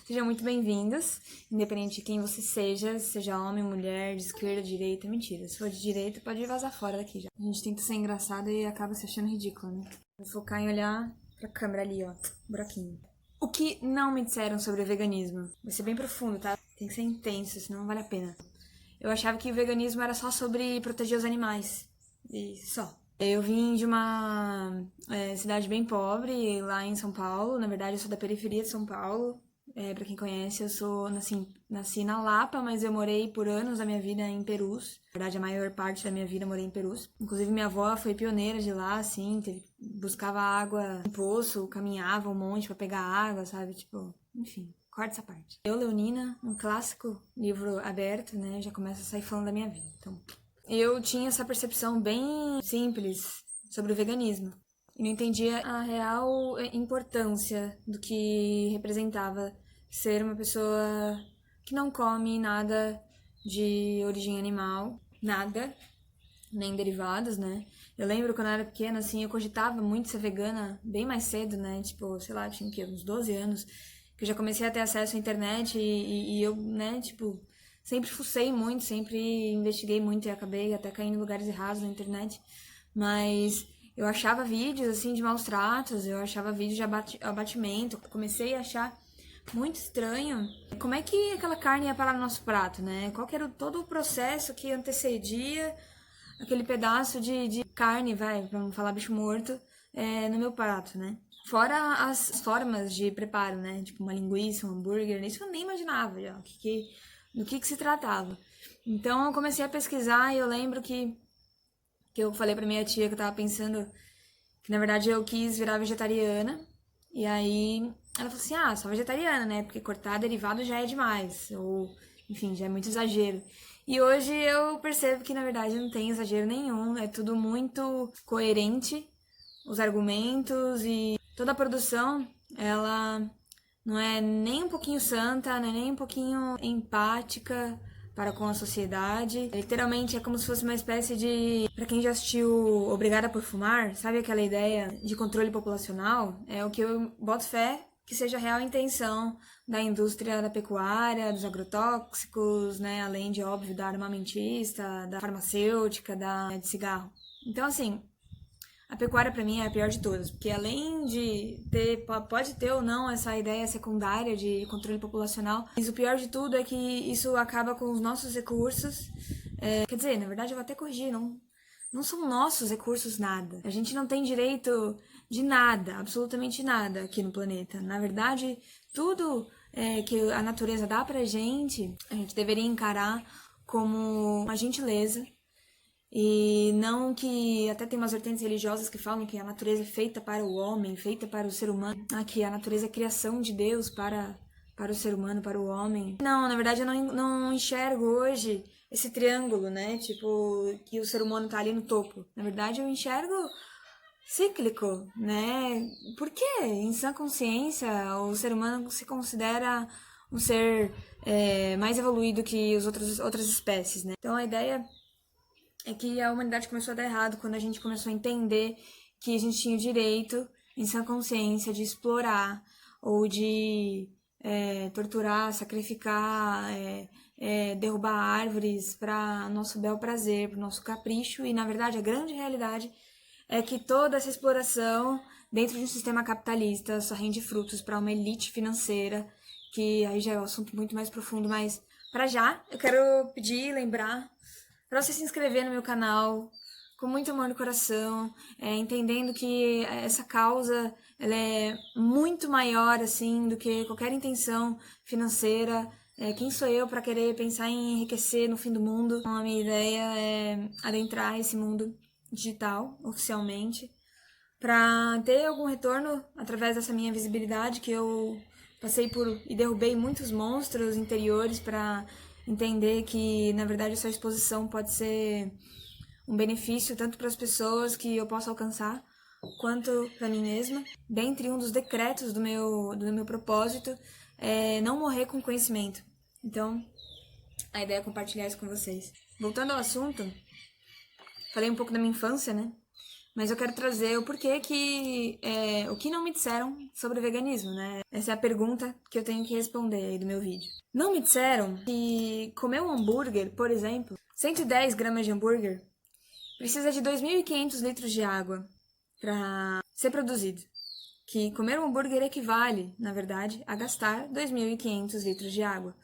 Sejam muito bem-vindos, independente de quem você seja homem, mulher, de esquerda, direita, mentira. Se for de direita, pode vazar fora daqui já. A gente tenta ser engraçado e acaba se achando ridículo, né? Vou focar em olhar pra câmera ali, ó, buraquinho. O que não me disseram sobre o veganismo? Vai ser bem profundo, tá? Tem que ser intenso, senão não vale a pena. Eu achava que o veganismo era só sobre proteger os animais. E só. Eu vim de uma cidade bem pobre, lá em São Paulo. Na verdade, eu sou da periferia de São Paulo. Pra quem conhece, nasci na Lapa, mas eu morei por anos da minha vida em Perus. Na verdade, a maior parte da minha vida eu morei em Perus. Inclusive, minha avó foi pioneira de lá, assim, buscava água em poço, caminhava um monte pra pegar água, sabe? Tipo, enfim, corta essa parte. Eu, Leonina, um clássico livro aberto, né? Já começa a sair falando da minha vida. Então, eu tinha essa percepção bem simples sobre o veganismo. E não entendia a real importância do que representava ser uma pessoa que não come nada de origem animal, nada, nem derivados, né? Eu lembro quando eu era pequena, assim, eu cogitava muito ser vegana bem mais cedo, né? Tipo, sei lá, tinha uns 12 anos, que eu já comecei a ter acesso à internet e eu, né, tipo, sempre fucei muito, sempre investiguei muito e acabei até caindo em lugares errados na internet. Mas eu achava vídeos, assim, de maus tratos, eu achava vídeos de abatimento. Comecei a achar muito estranho como é que aquela carne ia parar no nosso prato, né? Qual que era todo o processo que antecedia aquele pedaço de carne, pra não falar bicho morto, no meu prato, né? Fora as formas de preparo, né? Tipo uma linguiça, um hambúrguer, isso eu nem imaginava já, do que se tratava. Então eu comecei a pesquisar e eu lembro que eu falei pra minha tia que eu tava pensando que na verdade eu quis virar vegetariana. E aí ela falou assim: ah, só vegetariana, né? Porque cortar derivado já é demais. Ou, enfim, já é muito exagero. E hoje eu percebo que na verdade não tem exagero nenhum. É tudo muito coerente, os argumentos e toda a produção, ela não é nem um pouquinho santa, não é nem um pouquinho empática para com a sociedade. Literalmente é como se fosse uma espécie de... Pra quem já assistiu Obrigada por Fumar, sabe aquela ideia de controle populacional? É o que eu boto fé que seja a real intenção da indústria da pecuária, dos agrotóxicos, né? Além de, óbvio, da armamentista, da farmacêutica, de cigarro. Então, assim, a pecuária pra mim é a pior de todas, porque além de pode ter ou não essa ideia secundária de controle populacional, mas o pior de tudo é que isso acaba com os nossos recursos. Quer dizer, na verdade eu vou até corrigir, não são nossos recursos nada. A gente não tem direito de nada, absolutamente nada aqui no planeta. Na verdade, tudo que a natureza dá pra gente, a gente deveria encarar como uma gentileza. E não que... Até tem umas vertentes religiosas que falam que a natureza é feita para o homem, feita para o ser humano. Que a natureza é criação de Deus para o ser humano, para o homem. Não, na verdade eu não enxergo hoje esse triângulo, né? Tipo, que o ser humano tá ali no topo. Na verdade eu enxergo cíclico, né? Por quê? Em sã consciência, o ser humano se considera um ser mais evoluído que as outras espécies, né? Então a ideia é que a humanidade começou a dar errado quando a gente começou a entender que a gente tinha o direito, em sua consciência, de explorar ou de torturar, sacrificar, derrubar árvores para nosso bel prazer, para o nosso capricho. E, na verdade, a grande realidade é que toda essa exploração dentro de um sistema capitalista só rende frutos para uma elite financeira, que aí já é um assunto muito mais profundo, mas para já eu quero pedir, lembrar para você se inscrever no meu canal, com muito amor no coração, entendendo que essa causa ela é muito maior assim do que qualquer intenção financeira. Quem sou eu para querer pensar em enriquecer no fim do mundo? Então, a minha ideia é adentrar esse mundo digital oficialmente, para ter algum retorno através dessa minha visibilidade, que eu passei por e derrubei muitos monstros interiores para entender que, na verdade, essa exposição pode ser um benefício tanto para as pessoas que eu posso alcançar, quanto para mim mesma. Dentre um dos decretos do meu propósito é não morrer com conhecimento. Então, a ideia é compartilhar isso com vocês. Voltando ao assunto, falei um pouco da minha infância, né? Mas eu quero trazer o porquê que... o que não me disseram sobre veganismo, né? Essa é a pergunta que eu tenho que responder aí do meu vídeo. Não me disseram que comer um hambúrguer, por exemplo, 110 gramas de hambúrguer, precisa de 2.500 litros de água para ser produzido. Que comer um hambúrguer equivale, na verdade, a gastar 2.500 litros de água.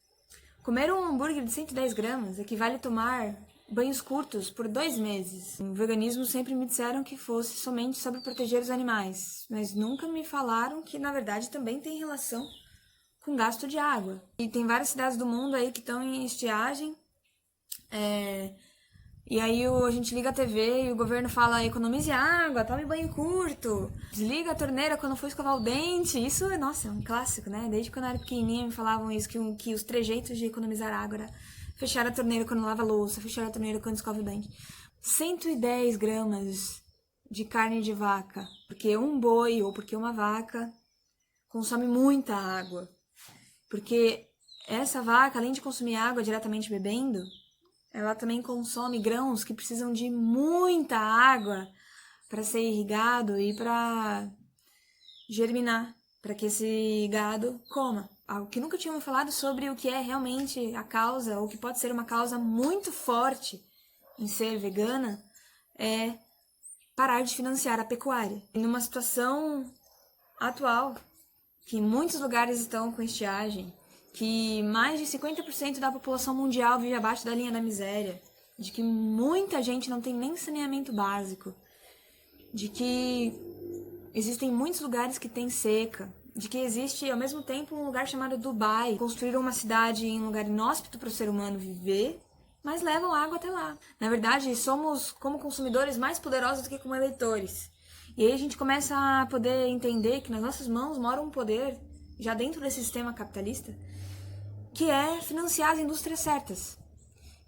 Comer um hambúrguer de 110 gramas equivale a tomar banhos curtos por 2 meses. No veganismo sempre me disseram que fosse somente sobre proteger os animais, mas nunca me falaram que, na verdade, também tem relação com gasto de água. E tem várias cidades do mundo aí que estão em estiagem, e aí a gente liga a TV e o governo fala: economize água, tome banho curto, desliga a torneira quando for escovar o dente. Isso, nossa, é um clássico, né? Desde quando eu era pequenininha me falavam isso, que os trejeitos de economizar água era fechar a torneira quando lava a louça, fechar a torneira quando escova o dente. 110 gramas de carne de vaca, porque um boi ou porque uma vaca consome muita água. Porque essa vaca, além de consumir água diretamente bebendo, ela também consome grãos que precisam de muita água para ser irrigado e para germinar, para que esse gado coma. Algo que nunca tínhamos falado sobre o que é realmente a causa, ou que pode ser uma causa muito forte em ser vegana, é parar de financiar a pecuária. E numa situação atual, que muitos lugares estão com estiagem, que mais de 50% da população mundial vive abaixo da linha da miséria, de que muita gente não tem nem saneamento básico, de que existem muitos lugares que tem seca, de que existe ao mesmo tempo um lugar chamado Dubai, construíram uma cidade em um lugar inóspito para o ser humano viver, mas levam água até lá. Na verdade, somos como consumidores mais poderosos do que como eleitores. E aí a gente começa a poder entender que nas nossas mãos mora um poder, já dentro desse sistema capitalista, que é financiar as indústrias certas,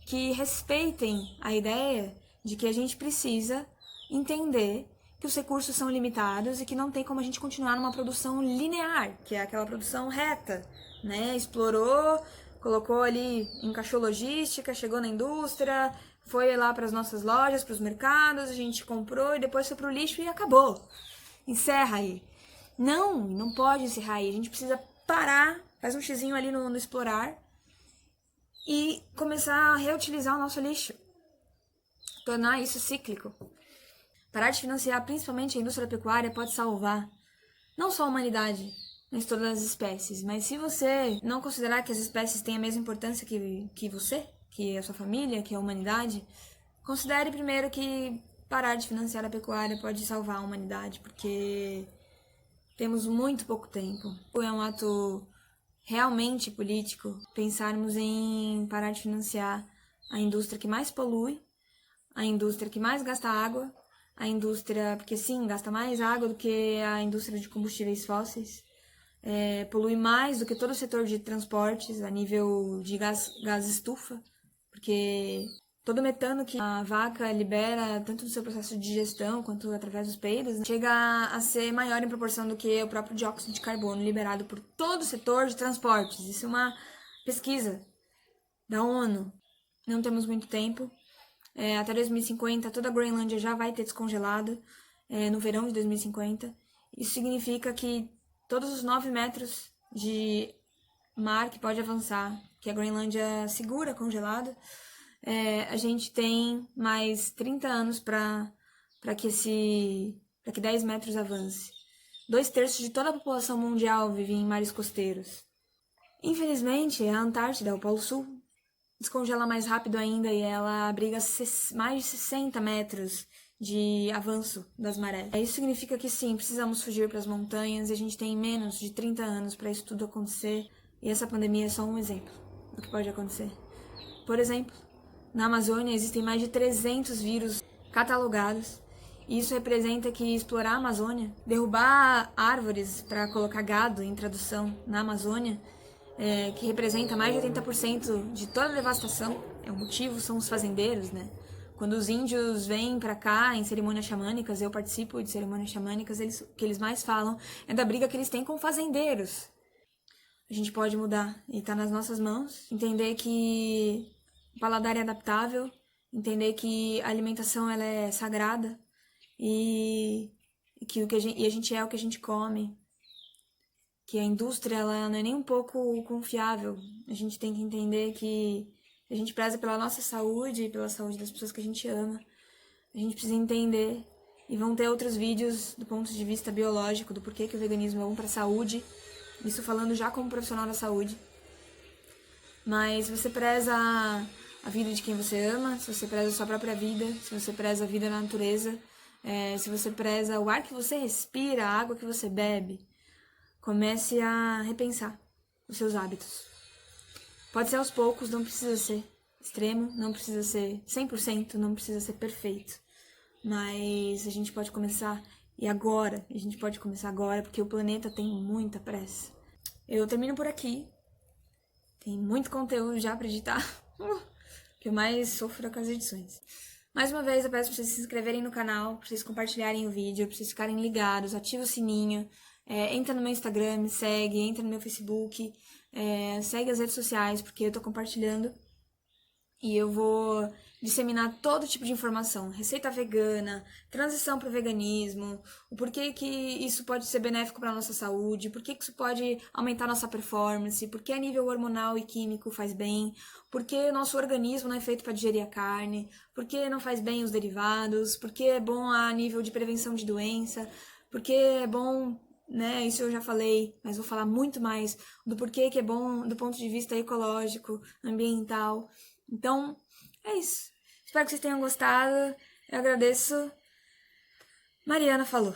que respeitem a ideia de que a gente precisa entender que os recursos são limitados e que não tem como a gente continuar numa produção linear, que é aquela produção reta, né? Explorou, colocou ali, encaixou logística, chegou na indústria, foi lá para as nossas lojas, para os mercados, a gente comprou e depois foi para o lixo e acabou. Encerra aí. Não pode encerrar aí. A gente precisa parar, faz um xizinho ali no explorar e começar a reutilizar o nosso lixo. Tornar isso cíclico. Parar de financiar principalmente a indústria pecuária pode salvar não só a humanidade, mas todas as espécies. Mas se você não considerar que as espécies têm a mesma importância que você, que a sua família, que a humanidade, considere primeiro que parar de financiar a pecuária pode salvar a humanidade, porque temos muito pouco tempo. É um ato realmente político pensarmos em parar de financiar a indústria que mais polui, a indústria que mais gasta água, a indústria, porque sim, gasta mais água do que a indústria de combustíveis fósseis, polui mais do que todo o setor de transportes a nível de gás estufa, porque todo o metano que a vaca libera, tanto no seu processo de digestão quanto através dos peidos, chega a ser maior em proporção do que o próprio dióxido de carbono liberado por todo o setor de transportes. Isso é uma pesquisa da ONU. Não temos muito tempo. Até 2050, toda a Groenlândia já vai ter descongelado, no verão de 2050. Isso significa que todos os 9 metros de mar que pode avançar, que a Groenlândia segura congelado, a gente tem mais 30 anos para que 10 metros avance. 2/3 de toda a população mundial vive em mares costeiros. Infelizmente, a Antártida, o Polo Sul, descongela mais rápido ainda e ela abriga mais de 60 metros de avanço das marés. Isso significa que sim, precisamos fugir para as montanhas e a gente tem menos de 30 anos para isso tudo acontecer. E essa pandemia é só um exemplo do que pode acontecer. Por exemplo, na Amazônia existem mais de 300 vírus catalogados. E isso representa que explorar a Amazônia, derrubar árvores para colocar gado, em tradução, na Amazônia, que representa mais de 80% de toda a devastação, o motivo são os fazendeiros, né? Quando os índios vêm para cá em cerimônias xamânicas, eu participo de cerimônias xamânicas, o que eles mais falam é da briga que eles têm com fazendeiros. A gente pode mudar e tá nas nossas mãos, entender que o paladar é adaptável, entender que a alimentação ela é sagrada e que a gente é o que a gente come, que a indústria ela não é nem um pouco confiável. A gente tem que entender que a gente preza pela nossa saúde e pela saúde das pessoas que a gente ama. A gente precisa entender, e vão ter outros vídeos do ponto de vista biológico, do porquê que o veganismo é bom para a saúde, isso falando já como profissional da saúde. Mas se você preza a vida de quem você ama, se você preza a sua própria vida, se você preza a vida na natureza, se você preza o ar que você respira, a água que você bebe, comece a repensar os seus hábitos. Pode ser aos poucos, não precisa ser extremo, não precisa ser 100%, não precisa ser perfeito. Mas a gente pode começar, e agora, a gente pode começar agora, porque o planeta tem muita pressa. Eu termino por aqui. Tem muito conteúdo já pra editar. Que eu mais sofro com as edições. Mais uma vez, eu peço pra vocês se inscreverem no canal, pra vocês compartilharem o vídeo, pra vocês ficarem ligados, ativa o sininho, entra no meu Instagram, me segue, entra no meu Facebook, segue as redes sociais, porque eu tô compartilhando e eu vou disseminar todo tipo de informação, receita vegana, transição para o veganismo, o porquê que isso pode ser benéfico para a nossa saúde, porquê que isso pode aumentar nossa performance, porquê a nível hormonal e químico faz bem, porquê o nosso organismo não é feito para digerir a carne, porquê não faz bem os derivados, porquê é bom a nível de prevenção de doença, porquê é bom, né, isso eu já falei, mas vou falar muito mais do porquê que é bom do ponto de vista ecológico, ambiental. Então, é isso. Espero que vocês tenham gostado. Eu agradeço. Mariana falou.